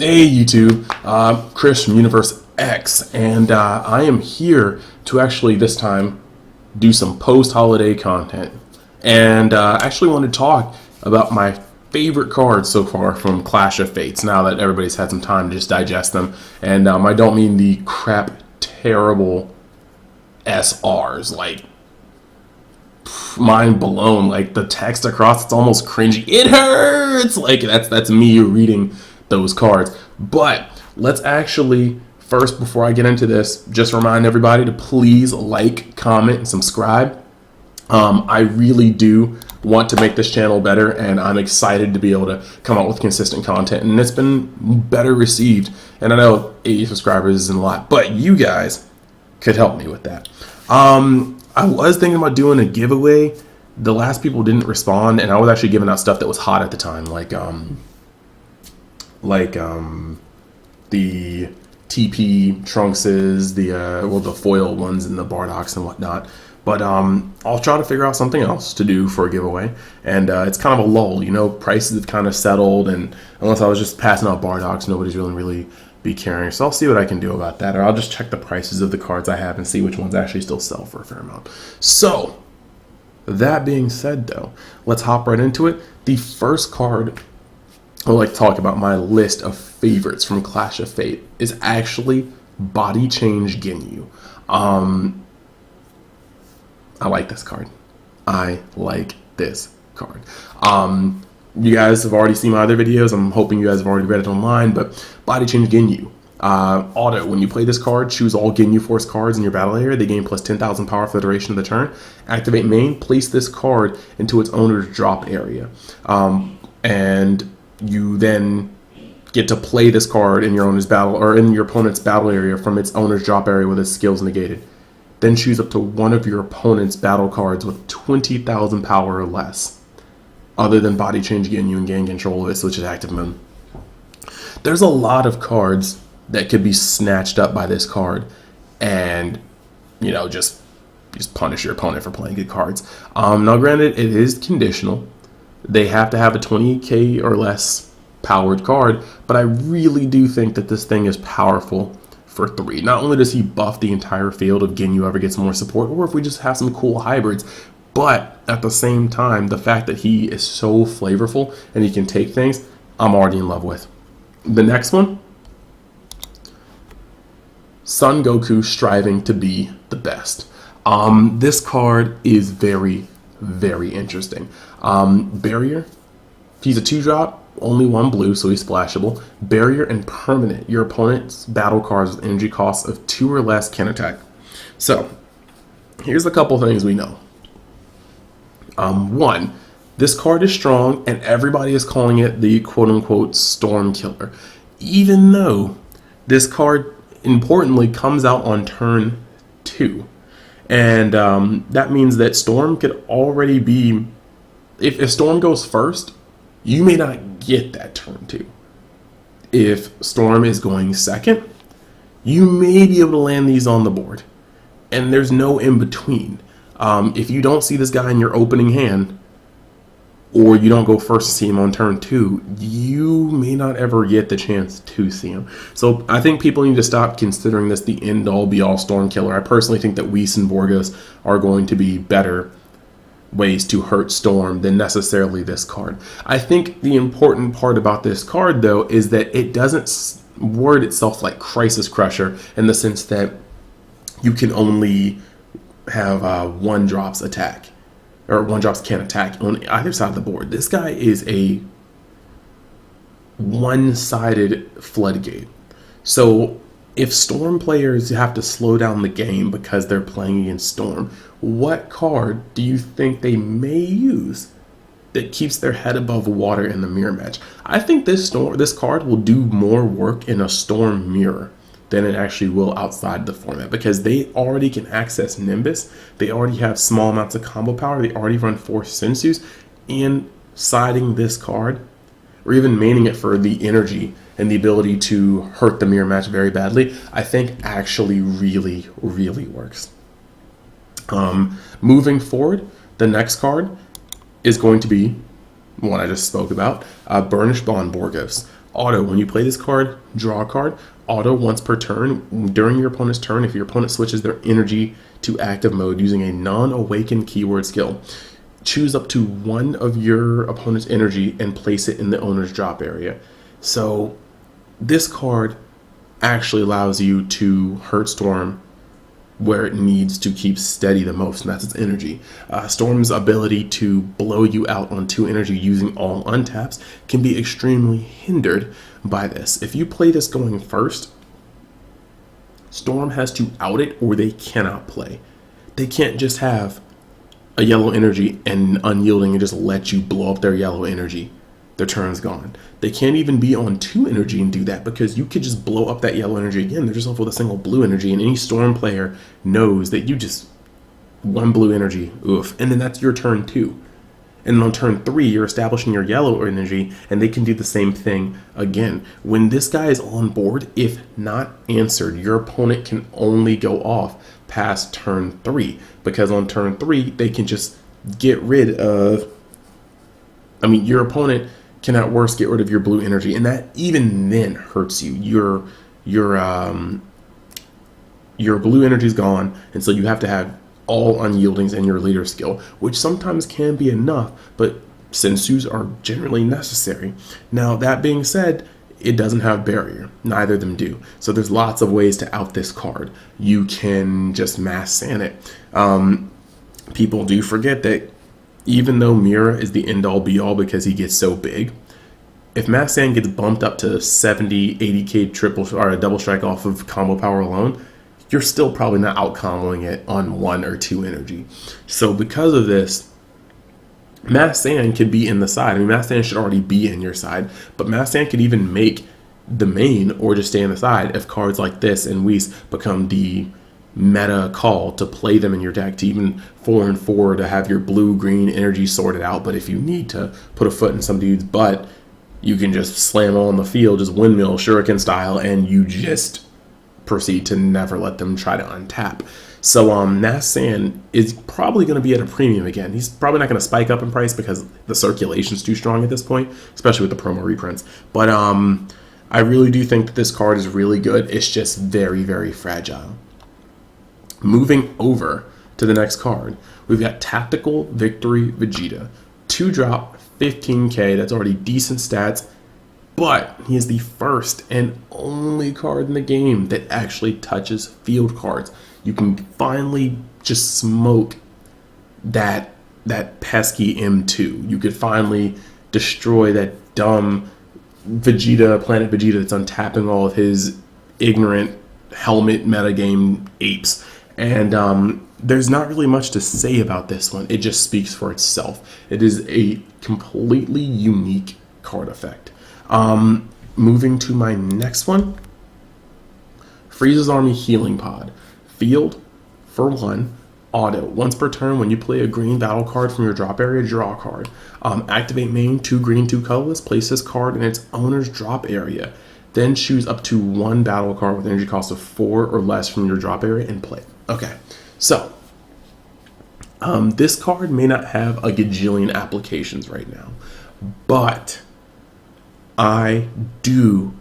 Hey YouTube, Chris from Universe X, and I am here to actually this time do some post-holiday content, and actually want to talk about my favorite cards so far from Clash of Fates. Now that everybody's had some time to just digest them, and I don't mean the crap, terrible SRs like mind blown. Like the text across, it's almost cringy. It hurts. Like that's me reading those cards. But let's actually first, before I get into this, just remind everybody to please like, comment, and subscribe. I really do want to make this channel better, and I'm excited to be able to come out with consistent content, and it's been better received. And I know 80 subscribers isn't a lot, but you guys could help me with that. I was thinking about doing a giveaway. The last people didn't respond, and I was actually giving out stuff that was hot at the time, like the TP Trunkses, the foil ones, and the Bardox and whatnot. But I'll try to figure out something else to do for a giveaway, and it's kind of a lull. You know, prices have kind of settled, and unless I was just passing out Bardox, nobody's really be caring. So I'll see what I can do about that, or I'll just check the prices of the cards I have and see which ones actually still sell for a fair amount. So that being said, though, let's hop right into it. The first card I would like to talk about, my list of favorites from Clash of Fate, is actually Body Change Ginyu. I like this card. I like this card. You guys have already seen my other videos. I'm hoping you guys have already read it online, but Body Change Ginyu. Auto, when you play this card, choose all Ginyu Force cards in your battle area. They gain plus 10,000 power for the duration of the turn. Activate main, place this card into its owner's drop area. And you then get to play this card in your owner's battle, or in your opponent's battle area from its owner's drop area with its skills negated. Then choose up to one of your opponent's battle cards with 20,000 power or less, other than Body Change Ginyu, and gain control of it, switch to active mode. There's a lot of cards that could be snatched up by this card, and just punish your opponent for playing good cards. Now, granted, it is conditional. They have to have a 20k or less powered card, but I really do think that this thing is powerful for 3. Not only does he buff the entire field if Ginyu ever gets more support, or if we just have some cool hybrids, but at the same time, the fact that he is so flavorful and he can take things, I'm already in love with. The next one, Son Goku striving to be the best. This card is very interesting. Barrier, he's a 2-drop, only 1 blue, so he's splashable. Barrier and permanent. Your opponent's battle cards with energy costs of 2 or less can attack. So, here's a couple things we know. 1, this card is strong, and everybody is calling it the quote-unquote Storm Killer. Even though this card, importantly, comes out on turn 2. And that means that Storm could already be... If Storm goes first, you may not get that turn 2. If Storm is going second, you may be able to land these on the board. And there's no in between. If you don't see this guy in your opening hand, or you don't go first to see him on turn 2, you may not ever get the chance to see him. So I think people need to stop considering this the end-all be-all Storm Killer. I personally think that Whis and Borgos are going to be better ways to hurt Storm than necessarily this card. I think the important part about this card, though, is that it doesn't word itself like Crisis Crusher, in the sense that you can only have 1-drops attack, or 1-drops can attack on either side of the board. This guy is a one-sided floodgate. So if Storm players have to slow down the game because they're playing against Storm, what card do you think they may use that keeps their head above water in the mirror match? I think this card will do more work in a Storm mirror than it actually will outside the format, because they already can access Nimbus, they already have small amounts of combo power, they already run 4 Sensus, and siding this card, or even maining it for the energy and the ability to hurt the mirror match very badly, I think actually really works. Moving forward, the next card is going to be one I just spoke about, Burnished Bond Borgos. Auto, when you play this card, draw a card. Auto, once per turn, during your opponent's turn, if your opponent switches their energy to active mode using a non-awakened keyword skill, choose up to one of your opponent's energy and place it in the owner's drop area. So this card actually allows you to hurt Storm where it needs to keep steady the most, and that's its energy. Storm's ability to blow you out on 2 energy using all untaps can be extremely hindered by this. If you play this going first, Storm has to out it or they cannot play. They can't just have a yellow energy and unyielding and just let you blow up their yellow energy. Their turn's gone. They can't even be on 2 energy and do that, because you could just blow up that yellow energy again. They're just left with a single blue energy, and any Storm player knows that you just 1 blue energy, oof, and then that's your turn 2. And on turn 3, you're establishing your yellow energy, and they can do the same thing again. When this guy is on board, if not answered, your opponent can only go off past turn 3, because on turn 3, they can just get rid of, your opponent can at worst get rid of your blue energy, and that even then hurts you. Your blue energy is gone, and so you have to have all unyieldings in your leader skill, which sometimes can be enough, but sensus are generally necessary. Now, that being said, it doesn't have barrier. Neither of them do. So there's lots of ways to out this card. You can just mass sand it. People do forget that even though Mira is the end all be all because he gets so big, if Mass Sand gets bumped up to 70, 80k triple or a double strike off of combo power alone, you're still probably not out comboing it on 1 or 2 energy. So because of this, Mass Sand could be in the side. Mass Sand should already be in your side, but Mass Sand could even make the main or just stay in the side if cards like this and Whis become the meta call to play them in your deck, to even 4 and 4 to have your blue-green energy sorted out. But if you need to put a foot in some dude's butt, you can just slam on the field, just windmill, shuriken style, and you just proceed to never let them try to untap. So Mass Sand is probably going to be at a premium again. He's probably not going to spike up in price because the circulation's too strong at this point, especially with the promo reprints. But I really do think that this card is really good. It's just very, very fragile. Moving over to the next card, we've got Tactical Victory Vegeta. 2-drop, 15k, that's already decent stats, but he is the first and only card in the game that actually touches field cards. You can finally just smoke that pesky M2. You could finally destroy that dumb Vegeta, Planet Vegeta, that's untapping all of his ignorant helmet metagame apes. And there's not really much to say about this one. It just speaks for itself. It is a completely unique card effect. Moving to my next one, Frieza's Army Healing Pod. Field, for 1, auto. Once per turn, when you play a green battle card from your drop area, draw a card. Activate main, 2 green, 2 colorless. Place this card in its owner's drop area. Then choose up to 1 battle card with energy cost of 4 or less from your drop area and play. Okay, so this card may not have a gajillion applications right now, but I do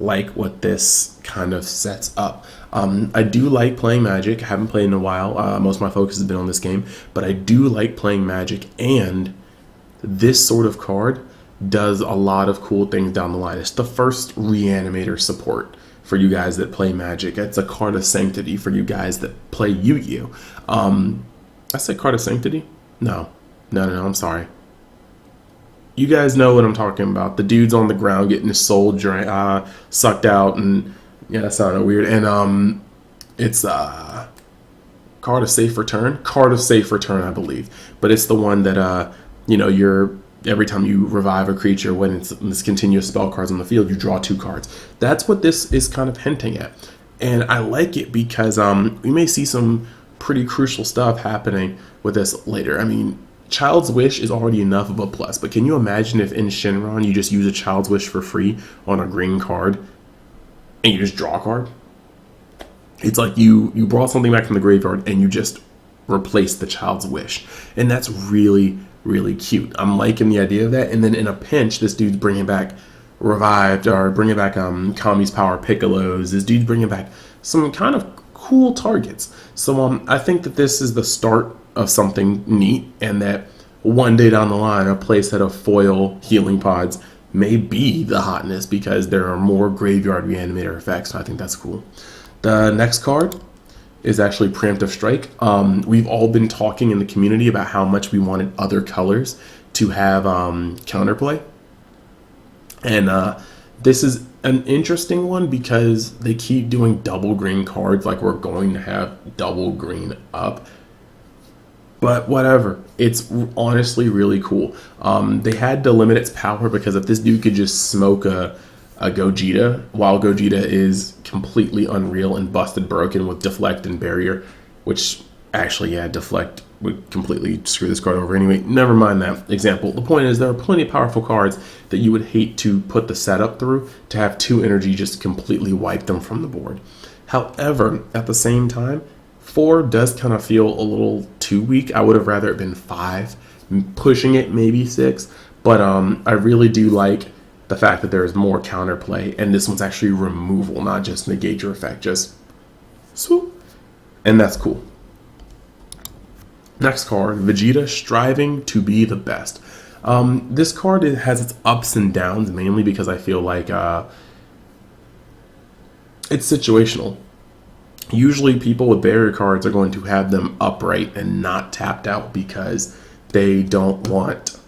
like what this kind of sets up. I do like playing Magic. I haven't played in a while. Most of my focus has been on this game, but I do like playing Magic, and this sort of card does a lot of cool things down the line. It's the first Reanimator support for you guys that play Magic. It's a card of Sanctity for you guys that play Yu-Gi-Oh! I said card of Sanctity? No, I'm sorry. You guys know what I'm talking about. The dude's on the ground getting his soul sucked out, and yeah, that sounded weird. And it's card of Safe Return. Card of Safe Return, I believe. But it's the one that you're every time you revive a creature, when it's this continuous spell cards on the field, you draw 2 cards. That's what this is kind of hinting at. And I like it because we may see some pretty crucial stuff happening with this later. Child's Wish is already enough of a plus, but can you imagine if in Shenron you just use a Child's Wish for free on a green card and you just draw a card? It's like you brought something back from the graveyard and you just replaced the Child's Wish. And that's really, really cute. I'm liking the idea of that. And then in a pinch, this dude's bringing back revived or bringing back Kami's Power Piccolos. This dude's bringing back some kind of cool targets. So I think that this is the start of something neat, and that one day down the line, a playset of foil healing pods may be the hotness because there are more graveyard reanimator effects. I think that's cool. The next card is actually Preemptive Strike. We've all been talking in the community about how much we wanted other colors to have counterplay. And this is an interesting one because they keep doing double green cards like we're going to have double green up. But whatever, it's honestly really cool. They had to limit its power because if this dude could just smoke a Gogeta, while Gogeta is completely unreal and busted broken with Deflect and Barrier, which actually, yeah, Deflect would completely screw this card over anyway. Never mind that example. The point is there are plenty of powerful cards that you would hate to put the setup through to have 2 energy just completely wipe them from the board. However, at the same time, 4 does kind of feel a little too weak. I would have rather it been 5, pushing it maybe 6, but I really do like the fact that there is more counterplay, and this one's actually removal, not just negate your effect, just swoop, and that's cool. Next card, Vegeta Striving to be the Best. This card has its ups and downs, mainly because I feel like it's situational. Usually people with barrier cards are going to have them upright and not tapped out because they don't want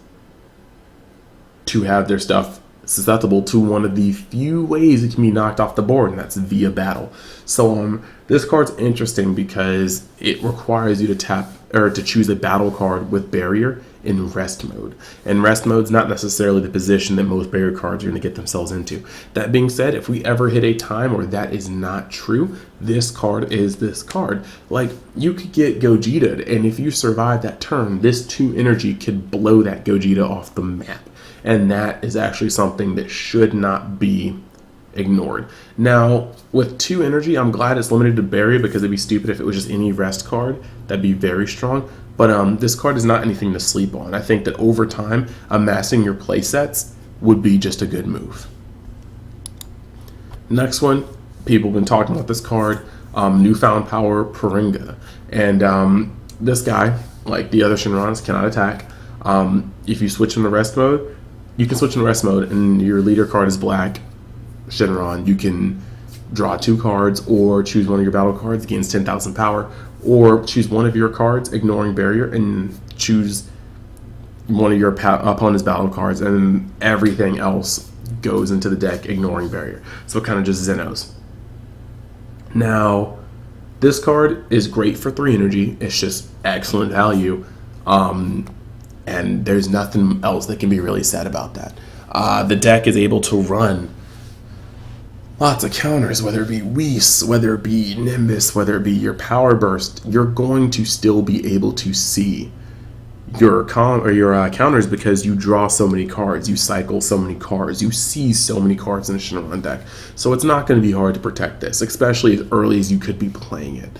to have their stuff susceptible to one of the few ways it can be knocked off the board, and that's via battle. So this card's interesting because it requires you to tap or to choose a battle card with barrier in rest mode, and rest mode's not necessarily the position that most barrier cards are going to get themselves into. That being said, if we ever hit a time where that is not true, this card is this card. Like, you could get Gogeta, and if you survive that turn, this 2 energy could blow that Gogeta off the map. And that is actually something that should not be ignored. Now, with 2 energy, I'm glad it's limited to barrier because it'd be stupid if it was just any rest card. That'd be very strong. But this card is not anything to sleep on. I think that over time, amassing your play sets would be just a good move. Next one, people have been talking about this card, Newfound Power Purunga. And this guy, like the other Shenrons, cannot attack. If you switch into rest mode, you can switch into rest mode and your leader card is black Shenron. You can draw 2 cards or choose one of your battle cards, gains 10,000 power, or choose one of your cards, ignoring barrier, and choose one of your opponent's battle cards, and everything else goes into the deck, ignoring barrier. So kind of just Zenos. Now, this card is great for 3 energy. It's just excellent value. And there's nothing else that can be really said about that. The deck is able to run lots of counters, whether it be Whis, whether it be Nimbus, whether it be your Power Burst. You're going to still be able to see your counters because you draw so many cards, you cycle so many cards, you see so many cards in a Shenron deck. So it's not going to be hard to protect this, especially as early as you could be playing it.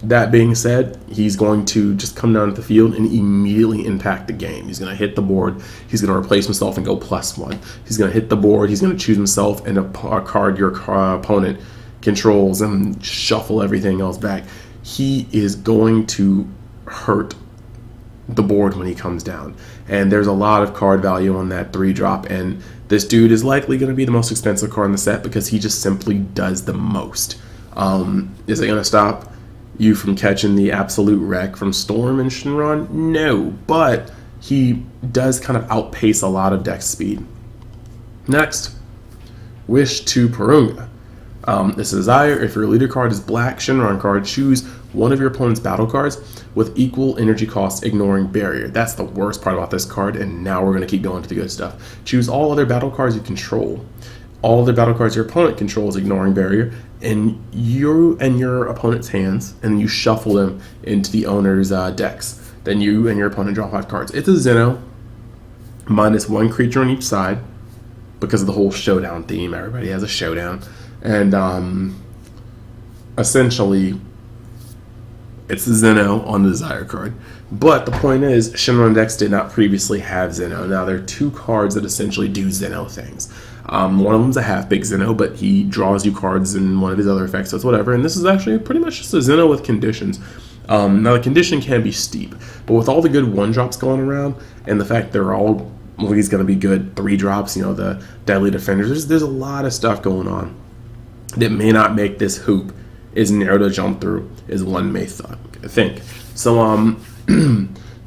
That being said, he's going to just come down to the field and immediately impact the game. He's going to hit the board. He's going to replace himself and go +1. He's going to hit the board. He's going to choose himself and a card your opponent controls and shuffle everything else back. He is going to hurt the board when he comes down. And there's a lot of card value on that 3-drop. And this dude is likely going to be the most expensive card in the set because he just simply does the most. Is it going to stop you from catching the absolute wreck from Storm and Shenron? No, but he does kind of outpace a lot of deck speed. Next, Wish to Purunga. This is Desire. If your leader card is black Shenron card, choose one of your opponent's battle cards with equal energy cost, ignoring barrier. That's the worst part about this card, and now we're going to keep going to the good stuff. Choose all other battle cards you control. All other battle cards your opponent controls, ignoring barrier, and you and your opponent's hands, and you shuffle them into the owner's decks. Then you and your opponent draw 5 cards. It's a Zeno, -1 creature on each side, because of the whole showdown theme. Everybody has a showdown. And essentially, It's the Zeno on the Desire card. But the point is, Shinron decks did not previously have Zeno. Now, there are two cards that essentially do Zeno things. One of them's a half-big Zeno, but he draws you cards in one of his other effects, so it's whatever. And this is actually pretty much just a Zeno with conditions. Now, the condition can be steep, but with all the good one-drops going around, and the fact they're all, well, he's going to be good 3-drops, the Deadly Defenders, there's a lot of stuff going on that may not make this hoop as narrow to jump through as one may think. So,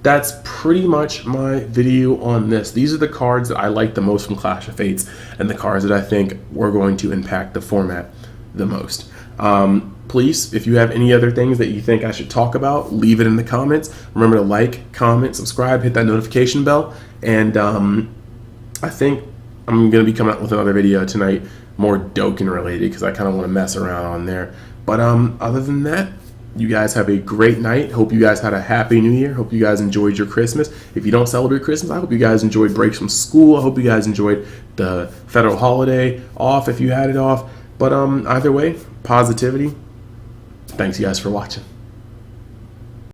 that's pretty much my video on this. These are the cards that I like the most from Clash of Fates, and the cards that I think were going to impact the format the most. Please, if you have any other things that you think I should talk about, leave it in the comments. Remember to like, comment, subscribe, hit that notification bell, and I think I'm going to be coming out with another video tonight, more Dokkan related, because I kind of want to mess around on there. But other than that, you guys have a great night. Hope you guys had a happy new year. Hope you guys enjoyed your Christmas. If you don't celebrate Christmas, I hope you guys enjoyed breaks from school. I hope you guys enjoyed the federal holiday off if you had it off. But either way, positivity. Thanks you guys for watching.